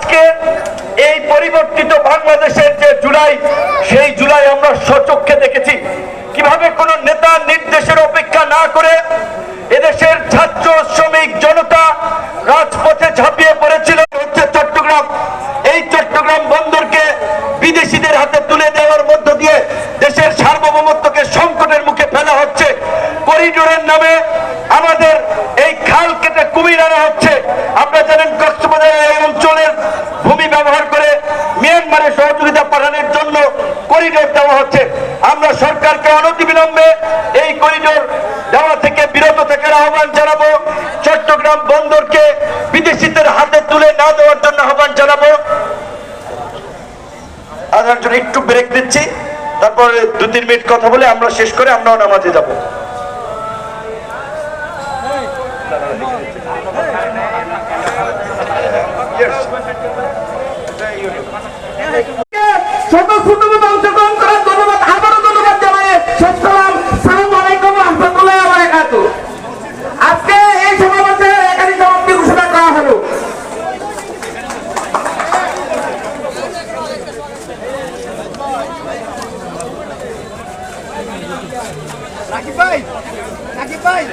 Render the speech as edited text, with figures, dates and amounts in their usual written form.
আজকে এই পরিবর্তিত বাংলাদেশের যে জুলাই, সেই জুলাই আমরা স্বচক্ষে দেখেছি কিভাবে কোন নেতা নির্দেশের অপেক্ষা না করে এদেশের ছাত্র শ্রমিক জনতা রাজপথে ঝাঁপিয়ে পড়েছিল। হচ্ছে চট্টগ্রাম, এই চট্টগ্রাম বন্দরকে বিদেশিদের হাতে তুলে দেওয়ার মধ্য দিয়ে দেশের সার্বভৌমত্বকে সংকটের মুখে ফেলা হচ্ছে। করিডোরের নামে আমাদের এই খাল কেটে কুমির আনা হচ্ছে। আপনারা জানেন কক্সবাজারের এই অঞ্চলের ভূমি ব্যবহার করে মিয়ানমারে সহযোগিতা পাঠানোর জন্য করিডোর দেওয়া হচ্ছে। আমরা সরকারকে অনতিবিলম্বে এই করিডোর দেওয়া থেকে বিরত থাকার আহ্বান জানাবো। চট্টগ্রাম বন্দরকে বিদেশিদের হাতে তুলে না দেওয়ার জন্য আহ্বান জানাবো। আধার জন্য একটু ব্রেক দিচ্ছি, তারপরে 2-3 মিনিট কথা বলে আমরা শেষ করে আমরাও নামাজে যাব। অংশগ্রহণ করার ধন্যবাদ, আবারও ধন্যবাদ জানাই। শেষ করলাম। সালাম আলাইকুম রহমতুল্লাহ ওয়া বারাকাতুহু। আজকে এই সমাবেশের এখানে সমাপ্তি ঘোষণা করা হলো। রাকিব ভাই